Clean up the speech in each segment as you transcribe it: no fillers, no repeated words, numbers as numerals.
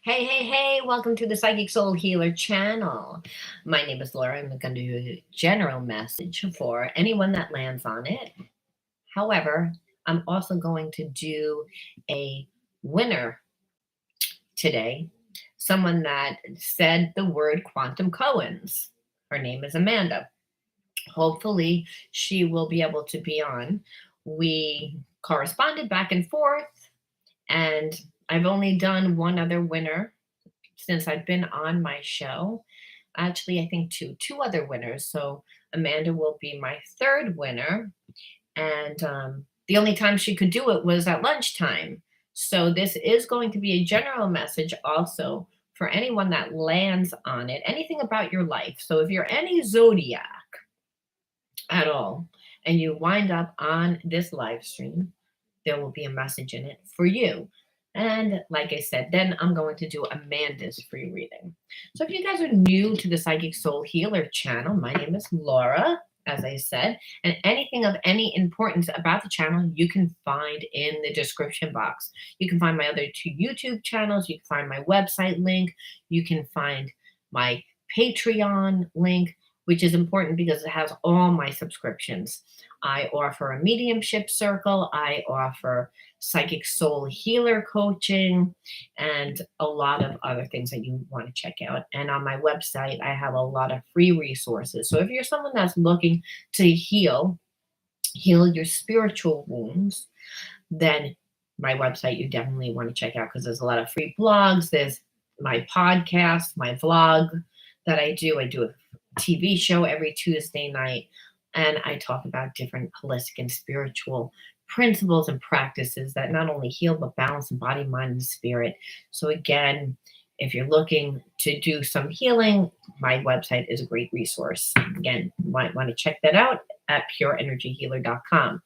Hey, hey, hey, welcome to the Psychic Soul Healer channel. My name is Laura. I'm going to do a general message for anyone that lands on it. However, I'm also going to do a winner today, someone that said the word quantum Cohen's. Her name is Amanda. Hopefully, she will be able to be on. We corresponded back and forth, and I've only done one other winner since I've been on my show. Actually, I think two other winners. So Amanda will be my third winner, and the only time she could do it was at lunchtime. So this is going to be a general message also for anyone that lands on it, anything about your life. So if you're any zodiac at all and you wind up on this live stream, there will be a message in it for you. And like I said, then I'm going to do Amanda's free reading. So if you guys are new to the Psychic Soul Healer channel, my name is Laura, as I said, and anything of any importance about the channel you can find in the description box. You can find my other two YouTube channels. You can find my website link. You can find my Patreon link, which is important because it has all my subscriptions. I offer a mediumship circle. I offer psychic soul healer coaching and a lot of other things that you want to check out. And on my website, I have a lot of free resources. So if you're someone that's looking to heal your spiritual wounds, then my website you definitely want to check out because there's a lot of free blogs. There's my podcast, my vlog that I do. I do a TV show every Tuesday night, and I talk about different holistic and spiritual principles and practices that not only heal but balance the body, mind, and spirit. So again, if you're looking to do some healing, my website is a great resource. Again, you might want to check that out at pureenergyhealer.com.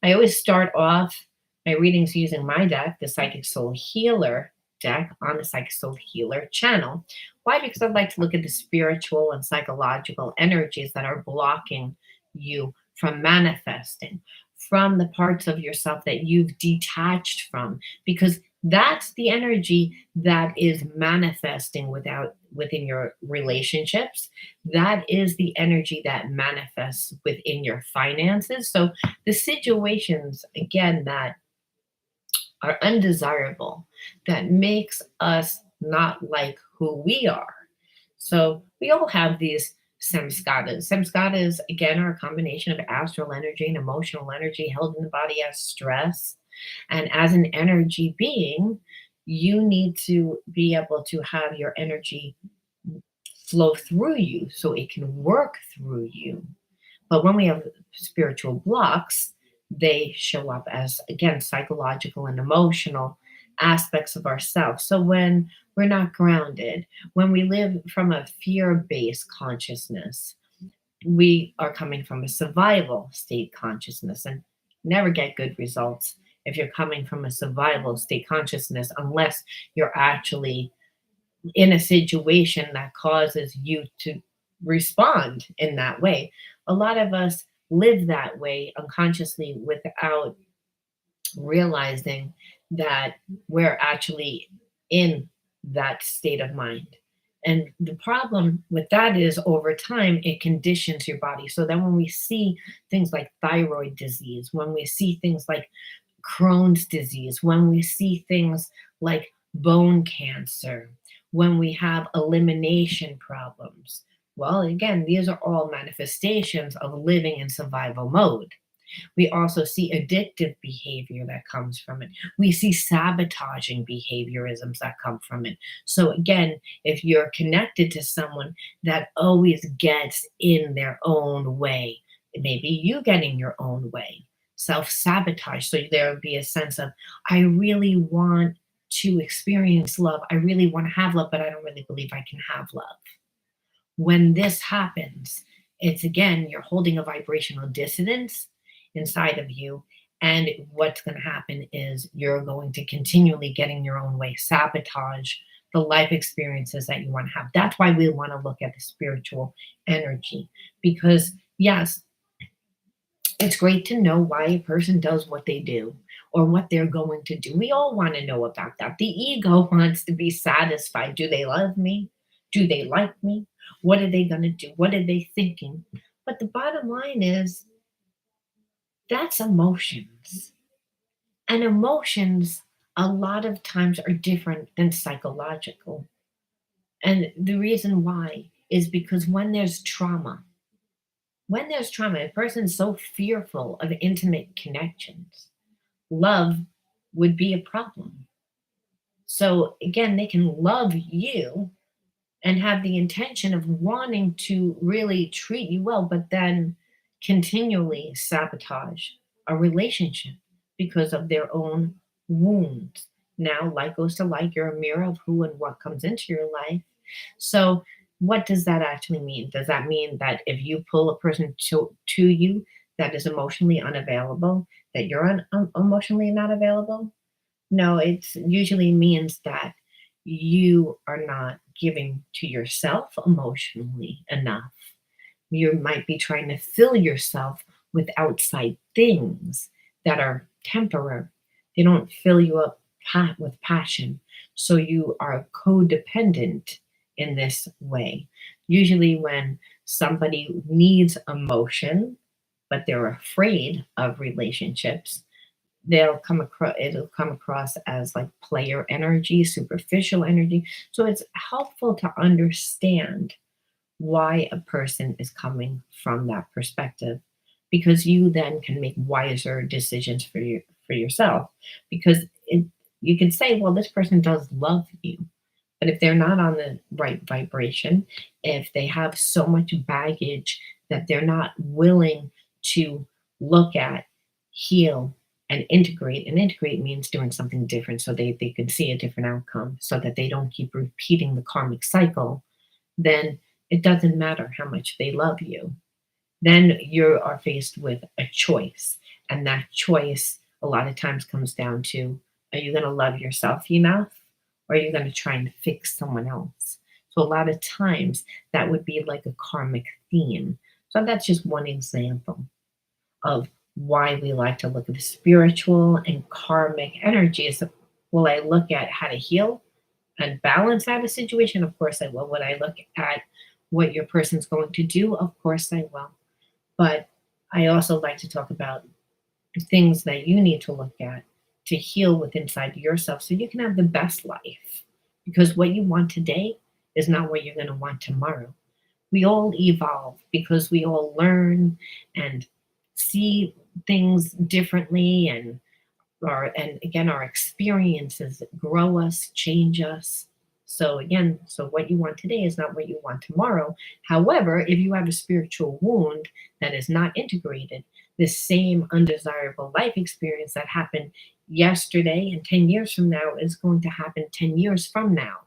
I always start off my readings using my deck, the Psychic Soul Healer deck, on the Psychic Soul Healer channel. Why? Because I'd like to look at the spiritual and psychological energies that are blocking you from manifesting, from the parts of yourself that you've detached from, because that's the energy that is manifesting within your relationships. That is the energy that manifests within your finances. So the situations, again, that are undesirable, that makes us not like who we are. So we all have these samskaras. Samskaras, again, are a combination of astral energy and emotional energy held in the body as stress. And as an energy being, you need to be able to have your energy flow through you so it can work through you. But when we have spiritual blocks, they show up as, again, psychological and emotional aspects of ourselves. So when we're not grounded, when we live from a fear-based consciousness, we are coming from a survival state consciousness and never get good results if you're coming from a survival state consciousness unless you're actually in a situation that causes you to respond in that way. A lot of us live that way unconsciously without realizing that we're actually in that state of mind. And the problem with that is over time, it conditions your body. So then when we see things like thyroid disease, when we see things like Crohn's disease, when we see things like bone cancer, when we have elimination problems, well, again, these are all manifestations of living in survival mode. We also see addictive behavior that comes from it. We see sabotaging behaviorisms that come from it. So again, if you're connected to someone that always gets in their own way, it may be you getting your own way, self-sabotage. So there would be a sense of, I really want to experience love. I really want to have love, but I don't really believe I can have love. When this happens, it's again, you're holding a vibrational dissonance inside of you. And what's going to happen is you're going to continually get in your own way, sabotage the life experiences that you want to have. That's why we want to look at the spiritual energy, because yes, it's great to know why a person does what they do, or what they're going to do. We all want to know about that. The ego wants to be satisfied. Do they love me? Do they like me? What are they going to do? What are they thinking? But the bottom line is that's emotions. And emotions, a lot of times, are different than psychological. And the reason why is because when there's trauma, a person's so fearful of intimate connections, love would be a problem. So again, they can love you and have the intention of wanting to really treat you well, but then continually sabotage a relationship because of their own wounds. Now, like goes to like, you're a mirror of who and what comes into your life. So, what does that actually mean? Does that mean that if you pull a person to you that is emotionally unavailable, that you're emotionally not available? No, it usually means that you are not giving to yourself emotionally enough. You might be trying to fill yourself with outside things that are temporary. They don't fill you up with passion. So you are codependent in this way. Usually, when somebody needs emotion, but they're afraid of relationships, it'll come across as like player energy, superficial energy. So it's helpful to understand why a person is coming from that perspective, because you then can make wiser decisions for yourself. Because you can say, well, this person does love you, but if they're not on the right vibration, if they have so much baggage that they're not willing to look at, heal, and integrate means doing something different so they can see a different outcome, so that they don't keep repeating the karmic cycle, then it doesn't matter how much they love you. Then you are faced with a choice. And that choice, a lot of times, comes down to, are you going to love yourself enough? Or are you going to try and fix someone else? So, a lot of times, that would be like a karmic theme. So, that's just one example of why we like to look at the spiritual and karmic energies. Will I look at how to heal and balance out a situation? Of course I will. Would I look at what your person's going to do? Of course I will. But I also like to talk about things that you need to look at to heal with inside yourself so you can have the best life. Because what you want today is not what you're going to want tomorrow. We all evolve because we all learn and see things differently, and again, our experiences grow us, change us. So again, what you want today is not what you want tomorrow. However, if you have a spiritual wound that is not integrated, the same undesirable life experience that happened yesterday and 10 years from now is going to happen 10 years from now.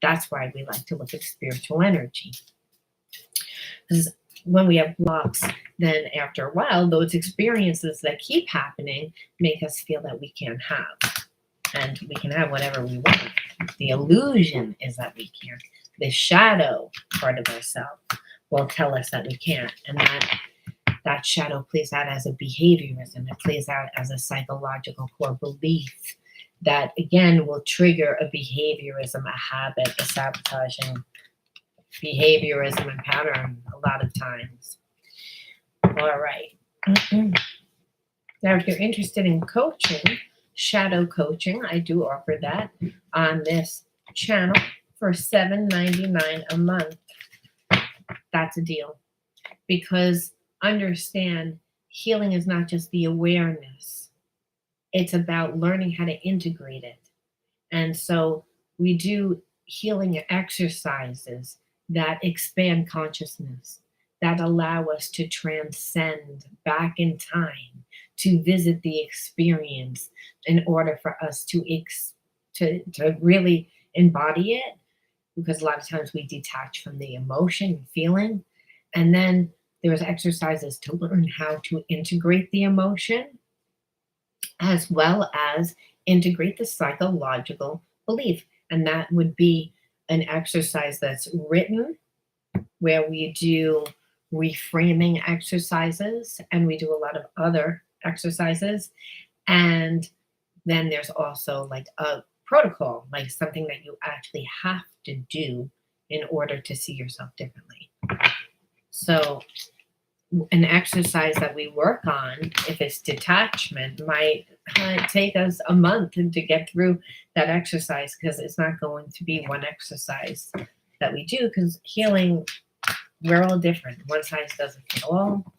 That's why we like to look at spiritual energy. Because when we have blocks, then after a while, those experiences that keep happening make us feel that we can't have. And we can have whatever we want. The illusion is that we can't. The shadow part of ourselves will tell us that we can't. And that shadow plays out as a behaviorism. It plays out as a psychological core belief that, again, will trigger a behaviorism, a habit, a sabotaging behaviorism and pattern a lot of times. All right. Now, if you're interested in coaching, shadow coaching, I do offer that on this channel for $7.99 a month. That's a deal. Because understand, healing is not just the awareness. It's about learning how to integrate it. And so we do healing exercises that expand consciousness, that allow us to transcend back in time, to visit the experience in order for us to really embody it. Because a lot of times we detach from the emotion and feeling. And then there's exercises to learn how to integrate the emotion, as well as integrate the psychological belief. And that would be an exercise that's written, where we do reframing exercises and we do a lot of other exercises. And then there's also like a protocol, like something that you actually have to do in order to see yourself differently. So, an exercise that we work on, if it's detachment, might take us a month to get through that exercise, because it's not going to be one exercise that we do, because healing, we're all different. One size doesn't fit all.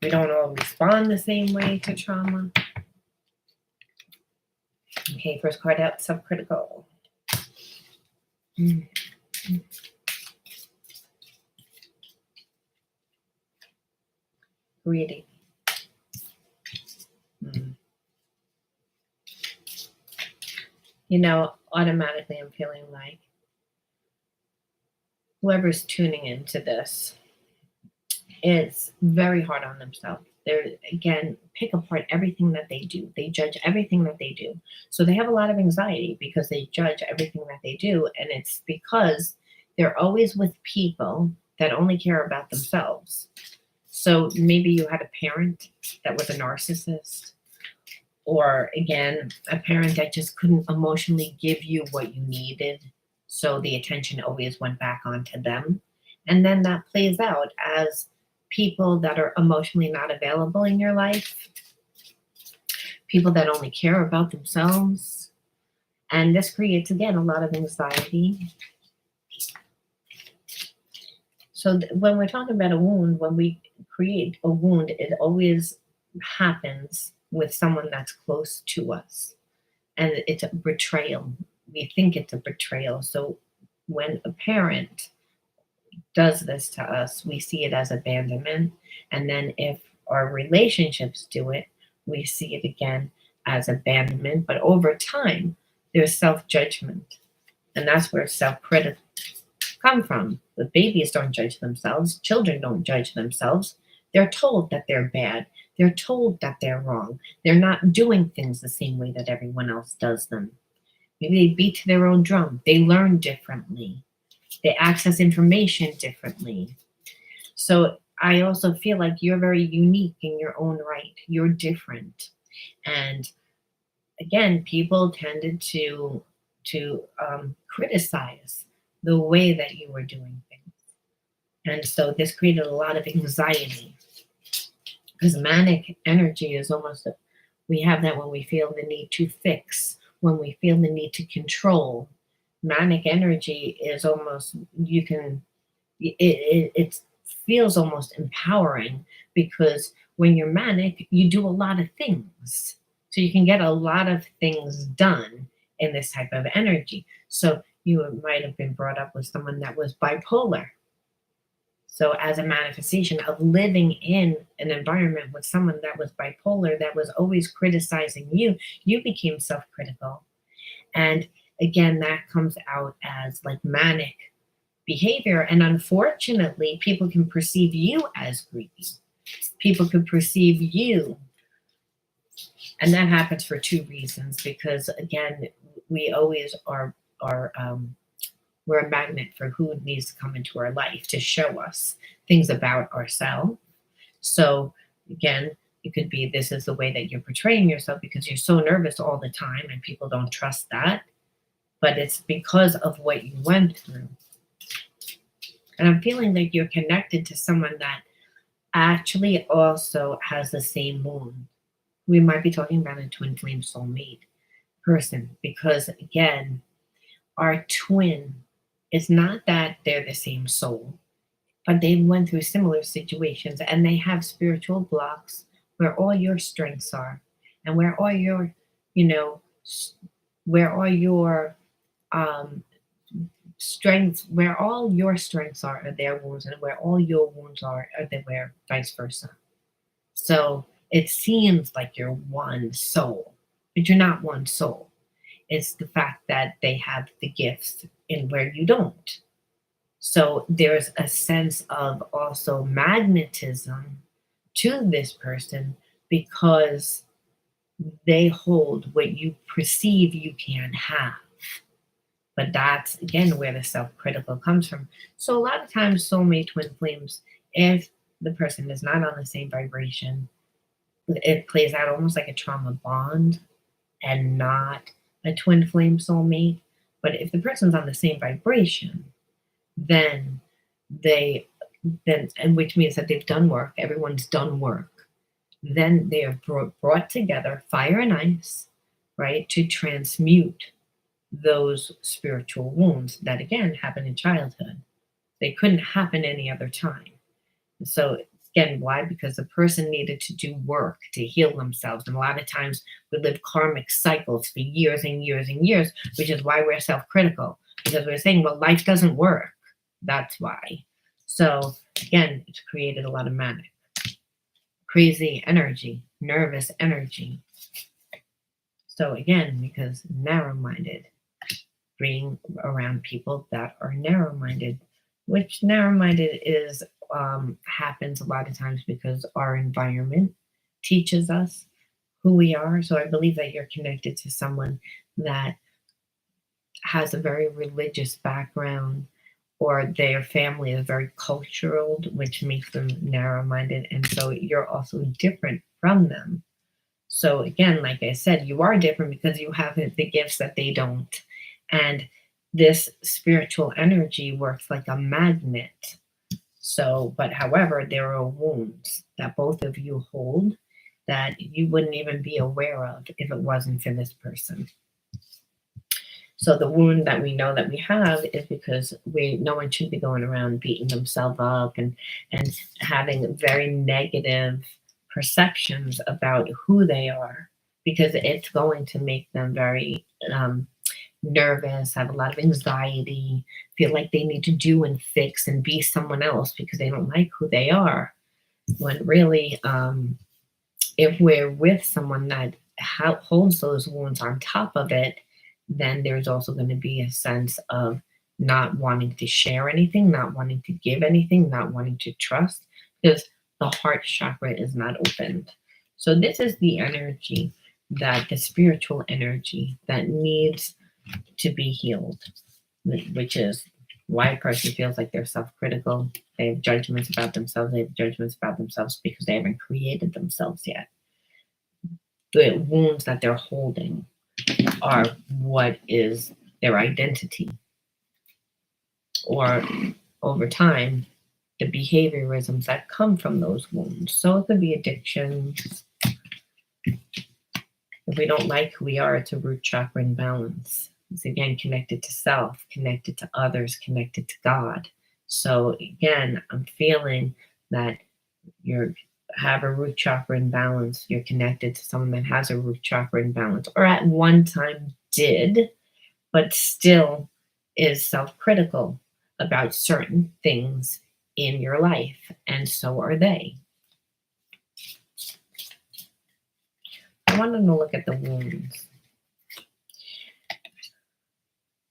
We don't all respond the same way to trauma. Okay, first card out, subcritical. Greedy. You know, automatically I'm feeling like whoever's tuning into this is very hard on themselves. They're, again, pick apart everything that they do. They judge everything that they do. So they have a lot of anxiety because they judge everything that they do. And it's because they're always with people that only care about themselves. So maybe you had a parent that was a narcissist, or again, a parent that just couldn't emotionally give you what you needed. So the attention always went back onto them. And then that plays out as people that are emotionally not available in your life, people that only care about themselves. And this creates, again, a lot of anxiety. So when we're talking about a wound, when we create a wound, it always happens with someone that's close to us. And it's a betrayal. We think it's a betrayal. So when a parent does this to us, we see it as abandonment. And then if our relationships do it, we see it again as abandonment. But over time, there's self-judgment. And that's where self-critic come from. The babies don't judge themselves. Children don't judge themselves. They're told that they're bad. They're told that they're wrong. They're not doing things the same way that everyone else does them. Maybe they beat to their own drum. They learn differently. They access information differently. So I also feel like you're very unique in your own right. You're different. And again, people tended to criticize the way that you were doing things. And so this created a lot of anxiety, because manic energy is almost, we have that when we feel the need to fix, when we feel the need to control. Manic energy is almost, you can, it feels almost empowering, because when you're manic, you do a lot of things. So you can get a lot of things done in this type of energy. So you might have been brought up with someone that was bipolar. So as a manifestation of living in an environment with someone that was bipolar, that was always criticizing you, you became self-critical. And again, that comes out as like manic behavior. And unfortunately, people can perceive you as greedy. People could perceive you. And that happens for two reasons, because again, we always are we're a magnet for who needs to come into our life to show us things about ourselves. So again, it could be, this is the way that you're portraying yourself because you're so nervous all the time and people don't trust that. But it's because of what you went through. And I'm feeling like you're connected to someone that actually also has the same wound. We might be talking about a twin flame soulmate person, because again, our twin, it's not that they're the same soul, but they went through similar situations and they have spiritual blocks where all your strengths are, and where all your, where all your strengths, where all your strengths are their wounds, and where all your wounds are where vice versa. So it seems like you're one soul, but you're not one soul. It's the fact that they have the gifts in where you don't. So there's a sense of also magnetism to this person, because they hold what you perceive you can have. But that's, again, where the self-critical comes from. So a lot of times, soulmate twin flames, if the person is not on the same vibration, it plays out almost like a trauma bond and not a twin flame soulmate. But if the person's on the same vibration, then they and which means that they've done work, everyone's done work, then they are brought together, fire and ice, right, to transmute those spiritual wounds that again happen in childhood. They couldn't happen any other time. So again, why? Because the person needed to do work to heal themselves. And a lot of times we live karmic cycles for years and years and years, which is why we're self-critical. Because we're saying, well, life doesn't work. That's why. So again, it's created a lot of manic, crazy energy, nervous energy. So again, because narrow-minded, being around people that are narrow-minded, which narrow-minded is happens a lot of times because our environment teaches us who we are. So I believe that you're connected to someone that has a very religious background, or their family is very cultural, which makes them narrow-minded, and so you're also different from them. So again, like I said, you are different because you have the gifts that they don't. And this spiritual energy works like a magnet. So, but however, there are wounds that both of you hold that you wouldn't even be aware of if it wasn't for this person. So the wound that we know that we have is because no one should be going around beating themselves up and having very negative perceptions about who they are, because it's going to make them very nervous, have a lot of anxiety, feel like they need to do and fix and be someone else because they don't like who they are. When really, if we're with someone that holds those wounds on top of it, then there's also going to be a sense of not wanting to share anything, not wanting to give anything, not wanting to trust, because the heart chakra is not opened. So this is the energy, that the spiritual energy that needs to be healed, which is why a person feels like they're self-critical. They have judgments about themselves. They have judgments about themselves because they haven't created themselves yet. The wounds that they're holding are what is their identity. Or over time, the behaviorisms that come from those wounds. So it could be addictions. If we don't like who we are, it's a root chakra imbalance. It's again connected to self, connected to others, connected to God. So again, I'm feeling that you have a root chakra imbalance. You're connected to someone that has a root chakra imbalance, or at one time did, but still is self-critical about certain things in your life, and so are they. I wanted to look at the wounds.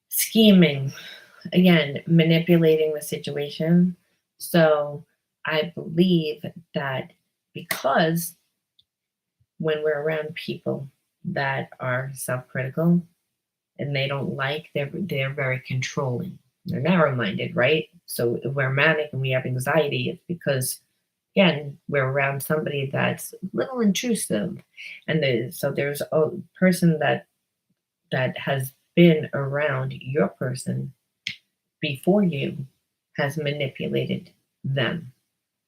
Scheming, again, manipulating the situation. So I believe that because when we're around people that are self-critical and they don't like, they're very controlling. They're narrow-minded, right? So if we're manic and we have anxiety, it's because, again, we're around somebody that's a little intrusive. And so there's a person that has been around your person before you, has manipulated them.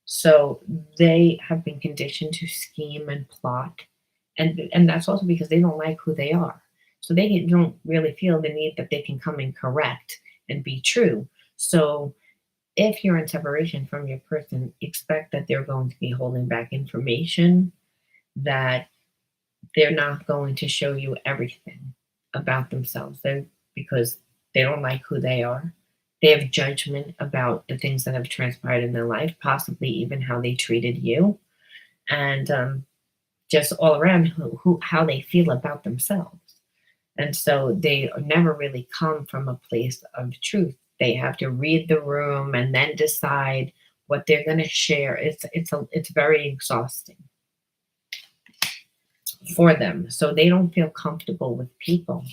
So they have been conditioned to scheme and plot. And that's also because they don't like who they are. So they don't really feel the need that they can come and correct and be true. So if you're in separation from your person, expect that they're going to be holding back information, that they're not going to show you everything about themselves, because they don't like who they are. They have judgment about the things that have transpired in their life, possibly even how they treated you, and just all around how they feel about themselves. And so they never really come from a place of truth. They have to read the room and then decide what they're going to share. It's very exhausting for them. So they don't feel comfortable with people.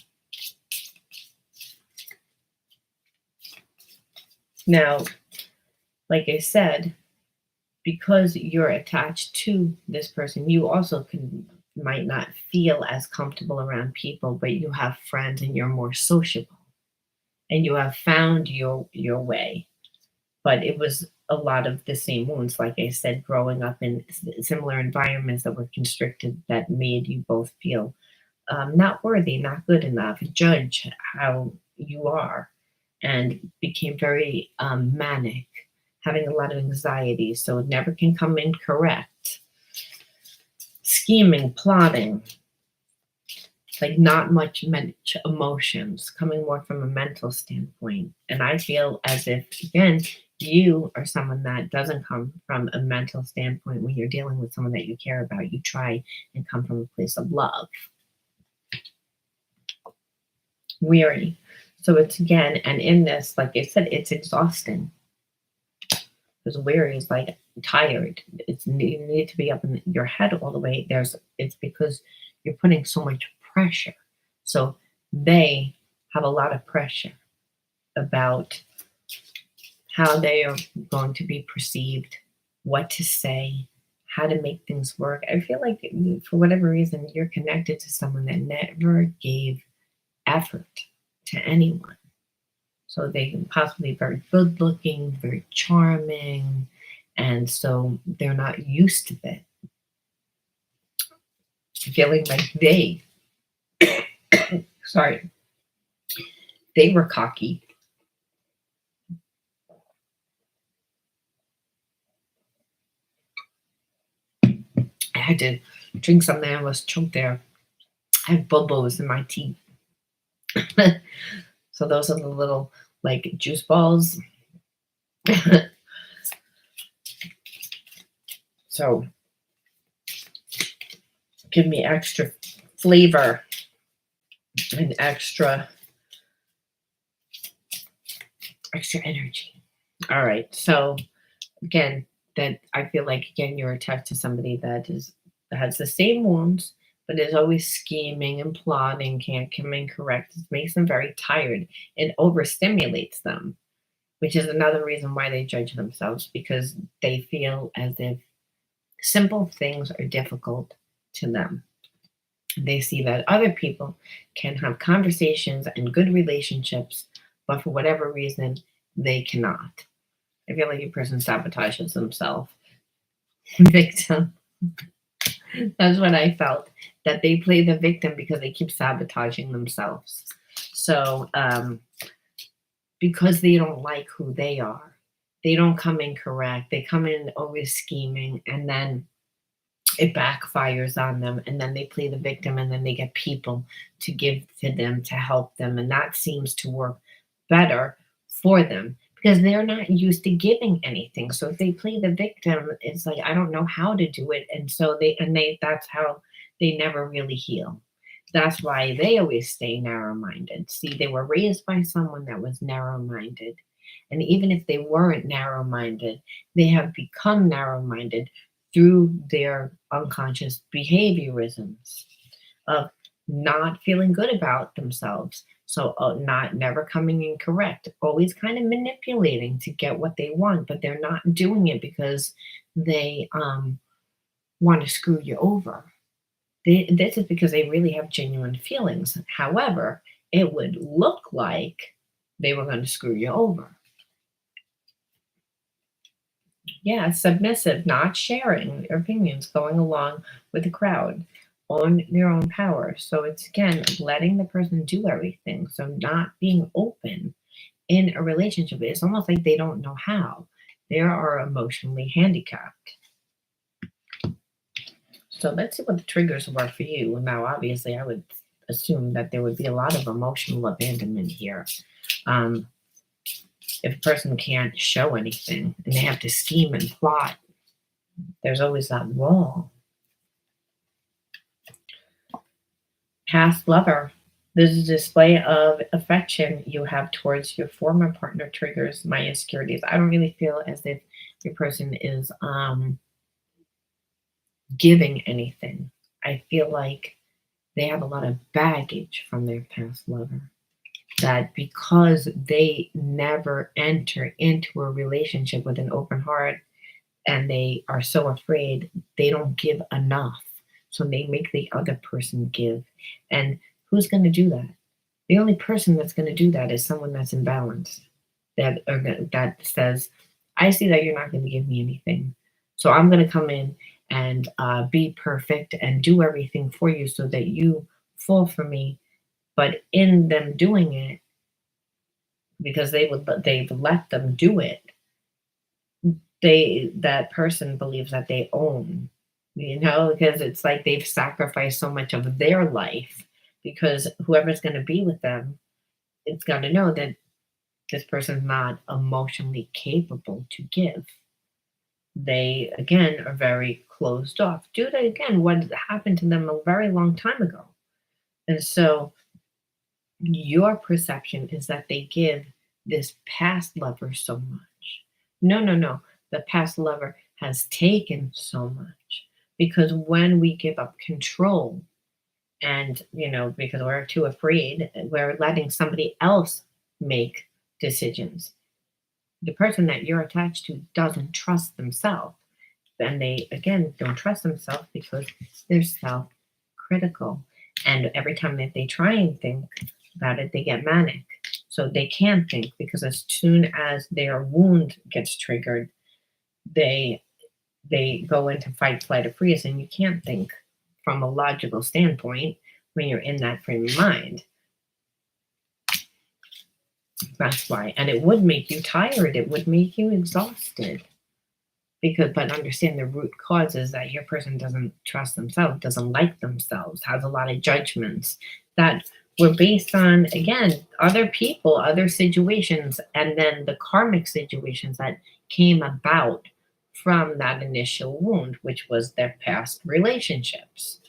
Now, like I said, because you're attached to this person, you also might not feel as comfortable around people, but you have friends and you're more sociable and you have found your way. But it was a lot of the same wounds, like I said, growing up in similar environments that were constricted that made you both feel not worthy, not good enough, judge how you are, and became very manic, having a lot of anxiety, so it never can come in correct. Scheming, plotting, like not much emotions, coming more from a mental standpoint. And I feel as if, again, you are someone that doesn't come from a mental standpoint when you're dealing with someone that you care about. You try and come from a place of love. Weary. So it's again, and in this, like I said, it's exhausting. Because weary is like tired. You need to be up in your head all the way. It's because you're putting so much pressure. So they have a lot of pressure about how they are going to be perceived, what to say, how to make things work. I feel like for whatever reason, you're connected to someone that never gave effort to anyone. So they can possibly be very good looking, very charming, and so they're not used to it. Feeling like sorry, they were cocky. I had to drink something. I was choked there. I have bubbles in my teeth. So those are the little like juice balls. So give me extra flavor and extra energy. All right. So again, that I feel like again you're attached to somebody that has the same wounds, but is always scheming and plotting, can't come in correct. It makes them very tired. It overstimulates them, which is another reason why they judge themselves, because they feel as if simple things are difficult to them. They see that other people can have conversations and good relationships, but for whatever reason, they cannot. I feel like a person sabotages themselves. Victim. That's what I felt. That they play the victim because they keep sabotaging themselves. So, because they don't like who they are, they don't come in correct. They come in always scheming, and then it backfires on them, and then they play the victim, and then they get people to give to them to help them, and that seems to work better for them because they're not used to giving anything. So if they play the victim, it's like I don't know how to do it, and so that's how they never really heal. That's why they always stay narrow-minded. See, they were raised by someone that was narrow-minded, and even if they weren't narrow-minded, they have become narrow-minded through their unconscious behaviorisms of not feeling good about themselves. So not never coming in correct, always kind of manipulating to get what they want, but they're not doing it because they want to screw you over. This is because they really have genuine feelings. However, it would look like they were going to screw you over. Yeah, submissive, not sharing their opinions, going along with the crowd on their own power. So it's again letting the person do everything. So not being open in a relationship. It's almost like they don't know how. They are emotionally handicapped. So let's see what the triggers were for you. Now, obviously, I would assume that there would be a lot of emotional abandonment here. If a person can't show anything and they have to scheme and plot, there's always that wall. Past lover. There's a display of affection you have towards your former partner triggers my insecurities. I don't really feel as if your person is giving anything. I feel like they have a lot of baggage from their past lover. That because they never enter into a relationship with an open heart, and they are so afraid they don't give enough. So they make the other person give. And who's going to do that? The only person that's going to do that is someone that's imbalanced. That says, I see that you're not going to give me anything, so I'm going to come in and be perfect and do everything for you so that you fall for me. But in them doing it, because they've let them do it, that person believes that they own, because it's like they've sacrificed so much of their life, because whoever's going to be with them, it's got to know that this person's not emotionally capable to give. They again are very closed off due to again what happened to them a very long time ago. And so your perception is that they give this past lover so much. No, no, no. The past lover has taken so much, because when we give up control, and because we're too afraid, we're letting somebody else make decisions. The person that you're attached to doesn't trust themselves. And they, again, don't trust themselves because they're self critical. And every time that they try and think about it, they get manic. So they can't think, because as soon as their wound gets triggered, they go into fight, flight, or freeze, and you can't think from a logical standpoint when you're in that frame of mind. That's why. And it would make you tired. It would make you exhausted. But understand the root cause is that your person doesn't trust themselves, doesn't like themselves, has a lot of judgments that were based on, again, other people, other situations, and then the karmic situations that came about from that initial wound, which was their past relationships.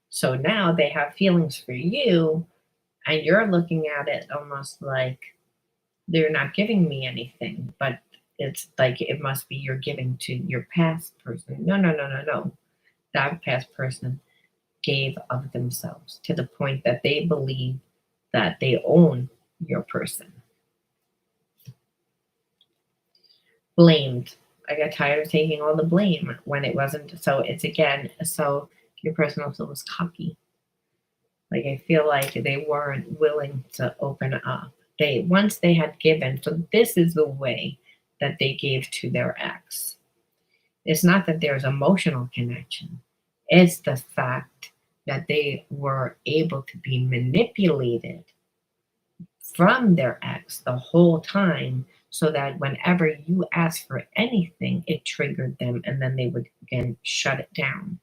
So now they have feelings for you, and you're looking at it almost like they're not giving me anything, but it's like it must be you're giving to your past person. No, no, no, no, no. That past person gave of themselves to the point that they believe that they own your person. Blamed. I got tired of taking all the blame when it wasn't. So it's again, so your person also was cocky. Like I feel like they weren't willing to open up. Once they had given, so this is the way that they gave to their ex. It's not that there's emotional connection. It's the fact that they were able to be manipulated from their ex the whole time, so that whenever you asked for anything, it triggered them, and then they would again shut it down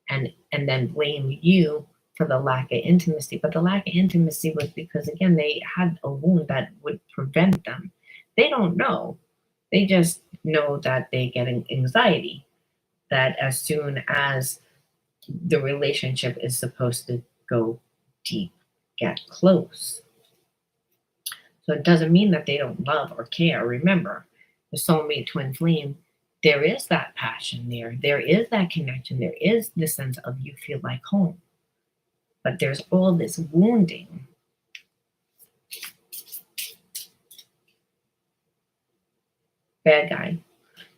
and then blame you for the lack of intimacy. But the lack of intimacy was because, again, they had a wound that would prevent them. They don't know. They just know that they get anxiety, that as soon as the relationship is supposed to go deep, get close. So it doesn't mean that they don't love or care. Remember, the soulmate twin flame, there is that passion there. There is that connection. There is the sense of you feel like home. But there's all this wounding. Bad guy.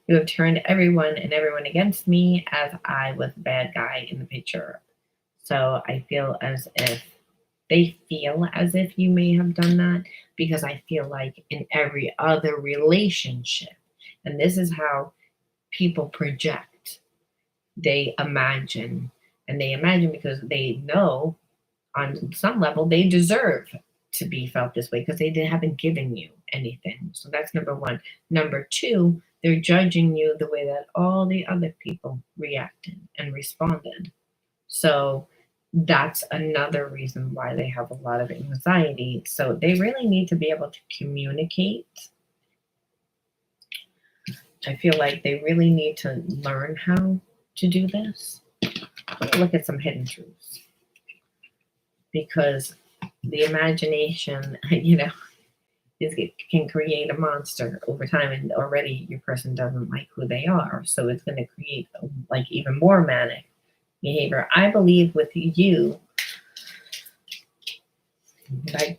You have turned everyone and everyone against me, as I was the bad guy in the picture. So I feel as if they feel as if you may have done that, because I feel like in every other relationship, and this is how people project, they imagine, and they imagine because they know on some level they deserve to be felt this way, because they haven't given you anything. So that's number one. Number two, they're judging you the way that all the other people reacted and responded. So that's another reason why they have a lot of anxiety. So they really need to be able to communicate. I feel like they really need to learn how to do this. Look at some hidden truths. Because the imagination, can create a monster over time, and already your person doesn't like who they are. So it's going to create like even more manic behavior. I believe with you, I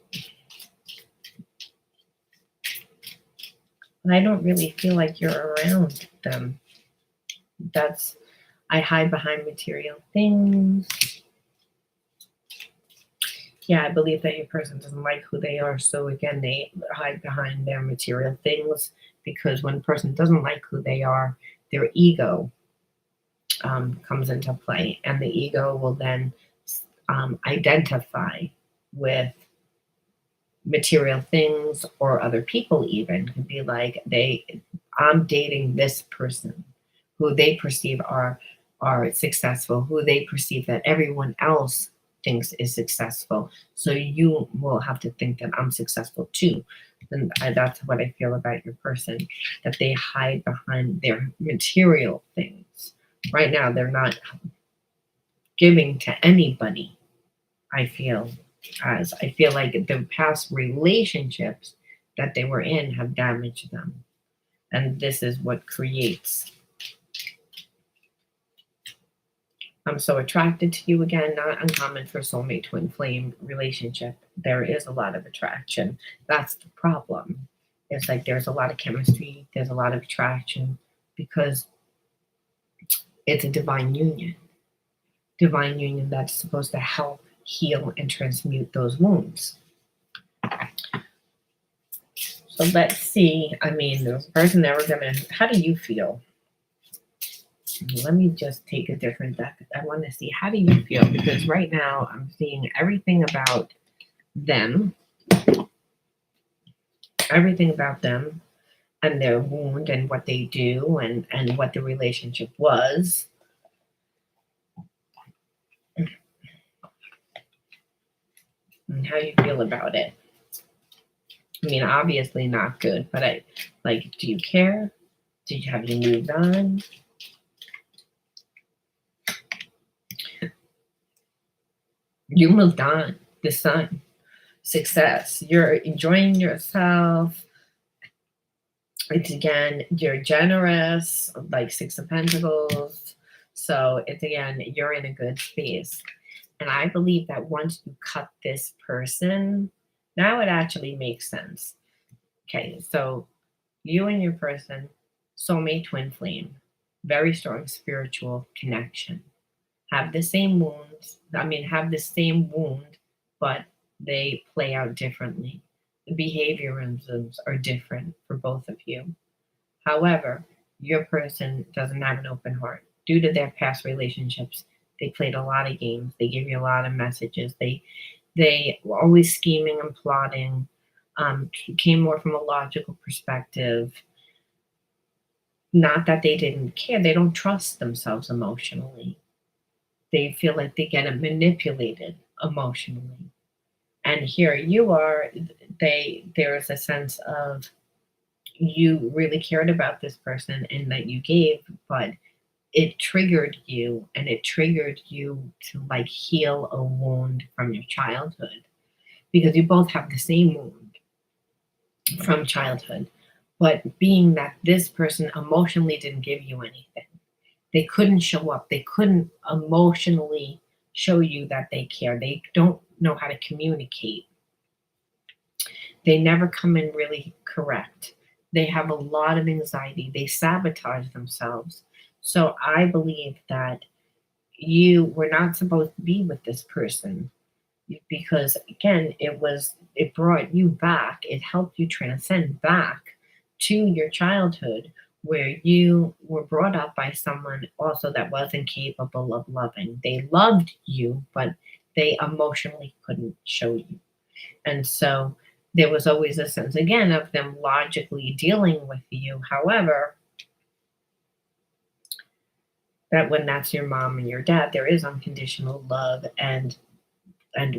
don't really feel like you're around them. I hide behind material things. Yeah, I believe that your person doesn't like who they are. So again, they hide behind their material things because when a person doesn't like who they are, their ego comes into play, and the ego will then identify with material things or other people. Even could be like I'm dating this person who they perceive are successful, who they perceive that everyone else thinks is successful. So you will have to think that I'm successful too. And that's what I feel about your person, that they hide behind their material things. Right now, they're not giving to anybody, I feel, as I feel like the past relationships that they were in have damaged them. And this is what creates. I'm so attracted to you again, not uncommon for soulmate twin flame relationship. There is a lot of attraction. That's the problem. It's like there's a lot of chemistry, there's a lot of attraction because it's a divine union. Divine union that's supposed to help heal and transmute those wounds. So let's see. I mean, the person that we're gonna, how do you feel? Let me just take a different deck. I want to see, how do you feel? Because right now I'm seeing everything about them, and their wound and what they do and what the relationship was. And how you feel about it. I mean, obviously not good, but do you care? Have you moved on? You moved on. The sun. Success. You're enjoying yourself. It's again, you're generous, like Six of Pentacles. So it's again, you're in a good space. And I believe that once you cut this person, now it actually makes sense. Okay, so you and your person, soulmate twin flame, very strong spiritual connection. Have the same wounds. Have the same wound, but they play out differently. The behaviorisms are different for both of you. However, your person doesn't have an open heart. Due to their past relationships, they played a lot of games. They gave you a lot of messages. They were always scheming and plotting. Came more from a logical perspective. Not that they didn't care. They don't trust themselves emotionally. They feel like they get manipulated emotionally. And here you are, there's a sense of you really cared about this person and that you gave, but it triggered you, and it triggered you to like heal a wound from your childhood, because you both have the same wound from childhood. But being that this person emotionally didn't give you anything, they couldn't show up. They couldn't emotionally show you that they care. They don't know how to communicate. They never come in really correct. They have a lot of anxiety. They sabotage themselves. So I believe that you were not supposed to be with this person, because again, it brought you back. It helped you transcend back to your childhood, where you were brought up by someone also that wasn't capable of loving. They loved you, but they emotionally couldn't show you. And so there was always a sense, again, of them logically dealing with you. However, that when that's your mom and your dad, there is unconditional love, and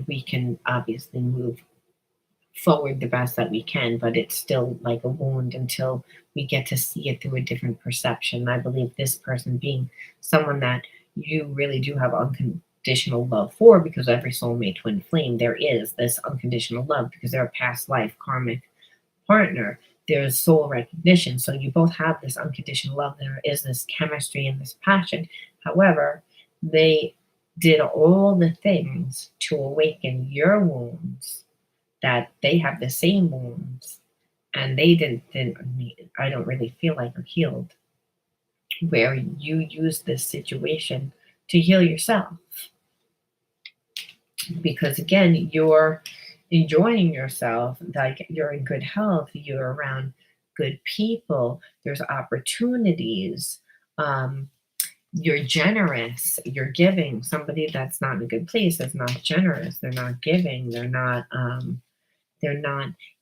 we can obviously move forward the best that we can, but it's still like a wound until we get to see it through a different perception. I believe this person being someone that you really do have unconditional love for, because every soulmate twin flame, there is this unconditional love because they're a past life karmic partner. There's soul recognition. So you both have this unconditional love. There is this chemistry and this passion. However, they did all the things to awaken your wounds, that they have the same wounds, and they didn't I don't really feel like are healed. where you use this situation to heal yourself. Because again, you're enjoying yourself, like you're in good health, you're around good people, there's opportunities. Um, you're generous, you're giving. Somebody that's not in a good place is not generous, they're not giving, they're not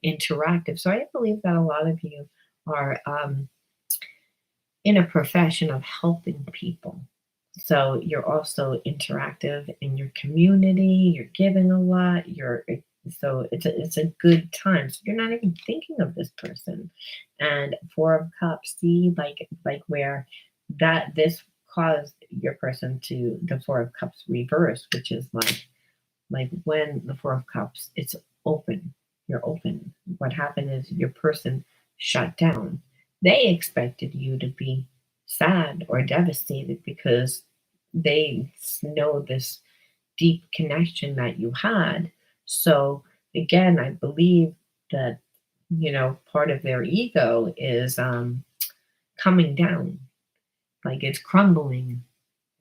interactive. So I believe that a lot of you are in a profession of helping people. So you're also interactive in your community, you're giving a lot, so it's a good time. So you're not even thinking of this person. And Four of Cups, see, like where that this caused your person to the Four of Cups reverse, which is like when the Four of Cups, it's open. You're open. What happened is your person shut down. They expected you to be sad or devastated because they know this deep connection that you had. So again, I believe that part of their ego is coming down, like it's crumbling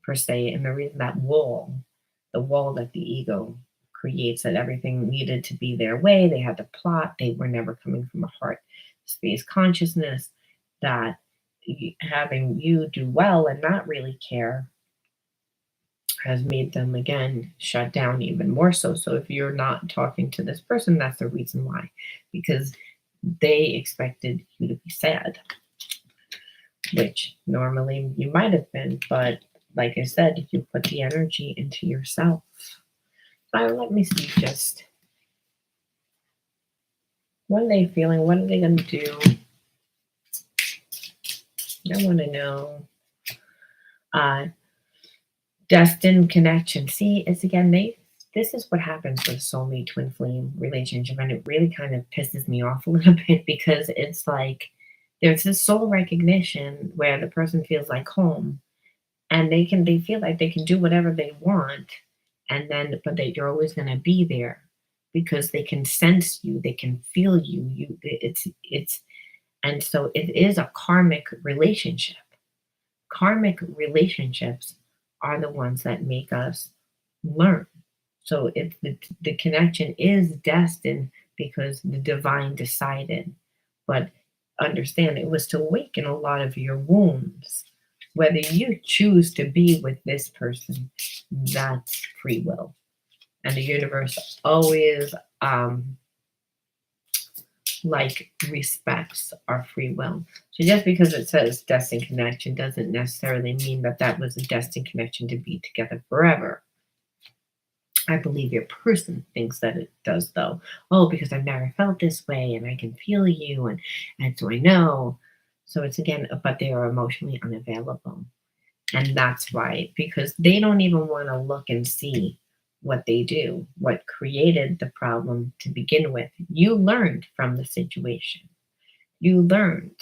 per se, and the reason that the wall that the ego creates, that everything needed to be their way, they had to plot, they were never coming from a heart space consciousness, that having you do well and not really care has made them again shut down even more so. So if you're not talking to this person, that's the reason why, because they expected you to be sad, which normally you might have been, but like I said, you put the energy into yourself. So let me see just what are they feeling? What are they going to do? I want to know. Uh, destined connection. See, it's again, this is what happens with soulmate twin flame relationship, and it really kind of pisses me off a little bit because it's like there's this soul recognition where the person feels like home, and they feel like they can do whatever they want, and then but you're always going to be there because they can sense you, they can feel you. It's and so it is a karmic relationship. Karmic relationships are the ones that make us learn. So if the connection is destined because the divine decided, but understand it was to awaken a lot of your wounds. Whether you choose to be with this person, that's free will. And the universe always like respects our free will. So just because it says destined connection doesn't necessarily mean that that was a destined connection to be together forever. I believe your person thinks that it does, though. Oh, because I've never felt this way and I can feel you, and so I know. So it's again, but they are emotionally unavailable. And that's why, because they don't even want to look and see what they do, what created the problem to begin with. You learned from the situation. You learned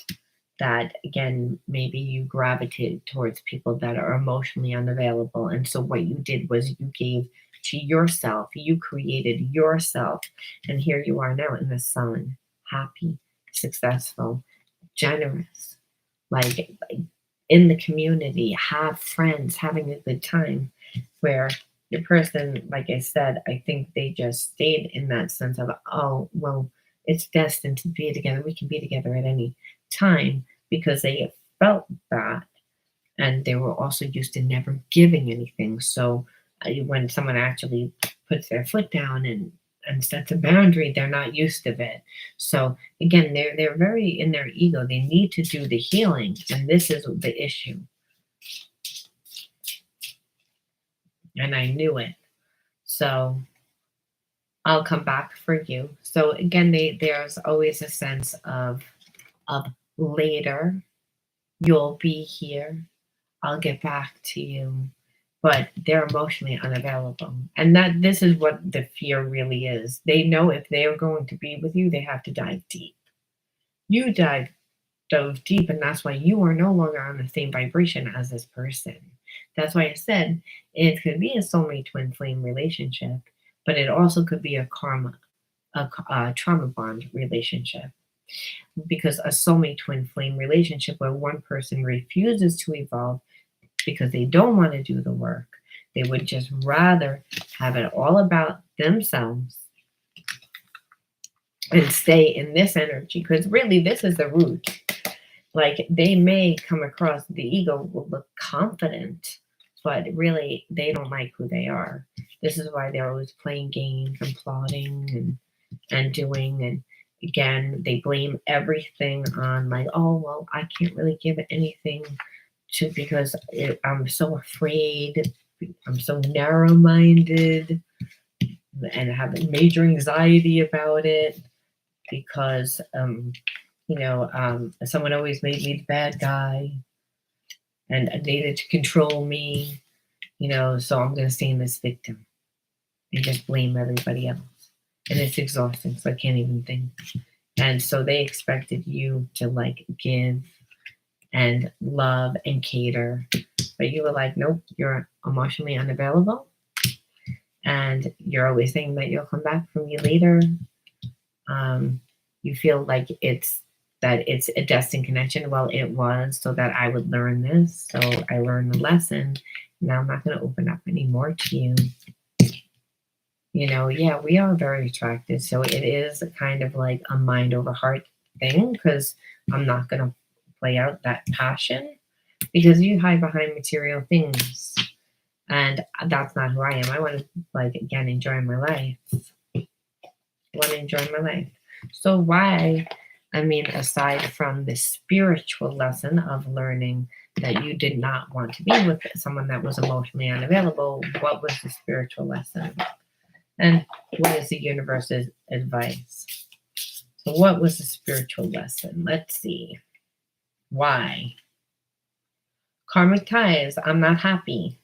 that, again, maybe you gravitated towards people that are emotionally unavailable. And so what you did was you gave to yourself, you created yourself. And here you are now in the sun, happy, successful, generous, like in the community, have friends, having a good time, where your person, like I said, I think they just stayed in that sense of, oh, well, it's destined to be together. We can be together at any time because they felt that. And they were also used to never giving anything. So when someone actually puts their foot down and sets a boundary, they're not used to it. So again, they're very in their ego. They need to do the healing, and this is the issue. And I knew it. So I'll come back for you. So again, there's always a sense of later, you'll be here. I'll get back to you. But they're emotionally unavailable. And that this is what the fear really is. They know if they are going to be with you, they have to dive deep. You dove deep, and that's why you are no longer on the same vibration as this person. That's why I said it could be a soulmate twin flame relationship, but it also could be a trauma bond relationship. because a soulmate twin flame relationship where one person refuses to evolve because they don't want to do the work, they would just rather have it all about themselves and stay in this energy, because really this is the root. Like, they may come across, the ego will look confident, but really they don't like who they are. This is why they're always playing games and plotting and doing, and again, they blame everything on, like, oh, well, I can't really give anything to, because I'm so afraid, I'm so narrow-minded, and have major anxiety about it, because someone always made me the bad guy and needed to control me, so I'm going to stay in this victim and just blame everybody else. And it's exhausting, so I can't even think. And so they expected you to, like, give and love and cater, but you were like, nope, you're emotionally unavailable, and you're always saying that you'll come back for me later. You feel like it's a destined connection. Well, it was, so that I would learn this. So I learned the lesson. Now I'm not going to open up anymore to you. Yeah, we are very attracted. So it is kind of like a mind over heart thing, because I'm not going to play out that passion, because you hide behind material things. And that's not who I am. I want to, like, again, enjoy my life. So why, aside from the spiritual lesson of learning that you did not want to be with someone that was emotionally unavailable, what was the spiritual lesson? And what is the universe's advice? So what was the spiritual lesson? Let's see. Why? Karmic ties. I'm not happy.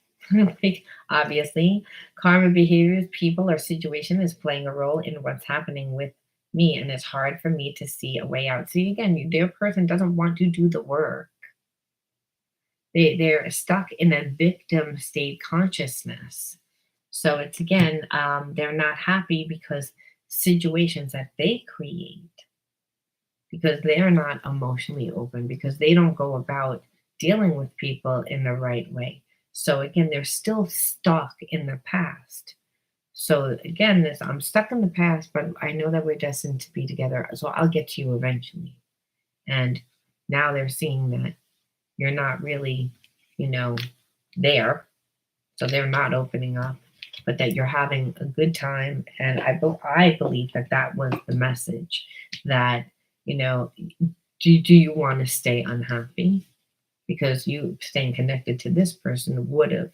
Obviously, karma behaviors, people, or situation is playing a role in what's happening with me, and it's hard for me to see a way out. See, again, their person doesn't want to do the work. They're stuck in a victim state consciousness. So it's, again, they're not happy because situations that they create, because they're not emotionally open, because they don't go about dealing with people in the right way. So again, they're still stuck in the past. So again, I'm stuck in the past, but I know that we're destined to be together. So I'll get to you eventually. And now they're seeing that you're not really, there. So they're not opening up, but that you're having a good time. And I believe that was the message, that, do you want to stay unhappy? Because you staying connected to this person would have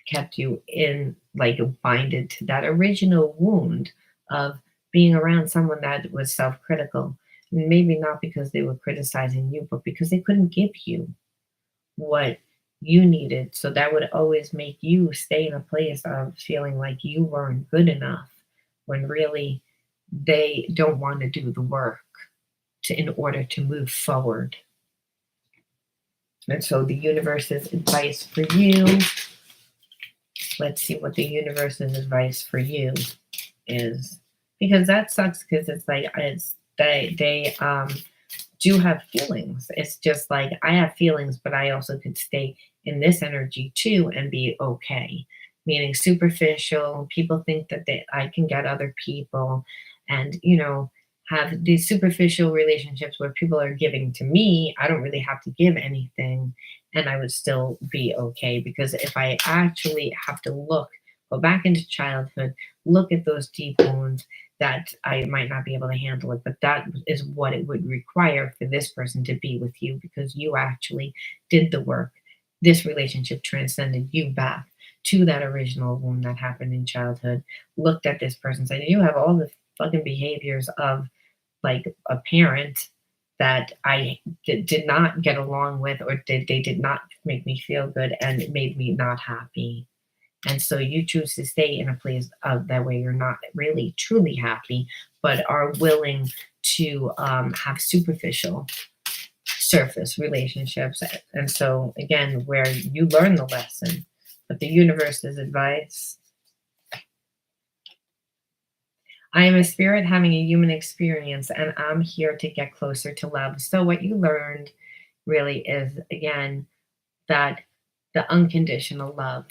kept you in, like, binded to that original wound of being around someone that was self-critical. Maybe not because they were criticizing you, but because they couldn't give you what you needed. So that would always make you stay in a place of feeling like you weren't good enough, when really they don't want to do the work in order to move forward. And so the universe's advice for you, let's see what the universe's advice for you is. Because that sucks, because it's like, they do have feelings. It's just like, I have feelings, but I also could stay in this energy too and be okay. Meaning superficial. People think that I can get other people, and, have these superficial relationships where people are giving to me. I don't really have to give anything, and I would still be okay. Because if I actually have to go back into childhood, look at those deep wounds, that I might not be able to handle it, but that is what it would require for this person to be with you, because you actually did the work. This relationship transcended you back to that original wound that happened in childhood, looked at this person, said, you have all the fucking behaviors of, like, a parent that I did not get along with, or they did not make me feel good, and it made me not happy. And so you choose to stay in a place of that way you're not really truly happy, but are willing to have superficial surface relationships. And so again, where you learn the lesson, but the universe's advice, I am a spirit having a human experience, and I'm here to get closer to love. So, what you learned really is, again, that the unconditional love.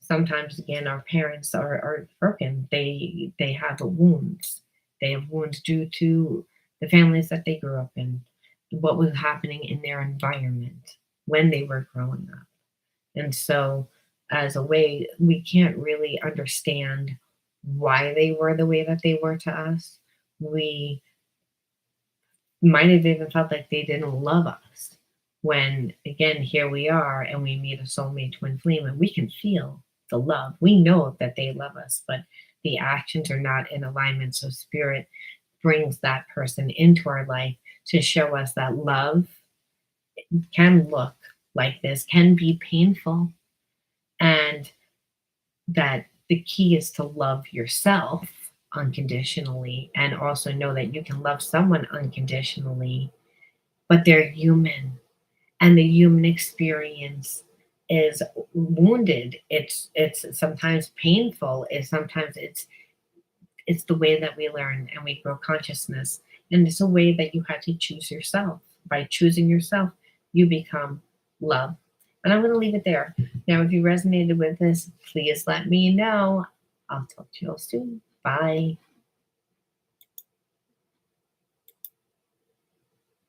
Sometimes, again, our parents are broken. They have wounds. They have wounds due to the families that they grew up in, what was happening in their environment when they were growing up. And so, as a way, we can't really understand why they were the way that they were to us. We might have even felt like they didn't love us. When, again, here we are and we meet a soulmate twin flame and we can feel the love. We know that they love us, but the actions are not in alignment. So, spirit brings that person into our life to show us that love can look like this, can be painful, and that the key is to love yourself unconditionally and also know that you can love someone unconditionally, but they're human and the human experience is wounded. It's sometimes painful. It's the way that we learn and we grow consciousness. And it's a way that you had to choose yourself. By choosing yourself, you become love. And I'm going to leave it there. Now, if you resonated with this, please let me know. I'll talk to you all soon. Bye.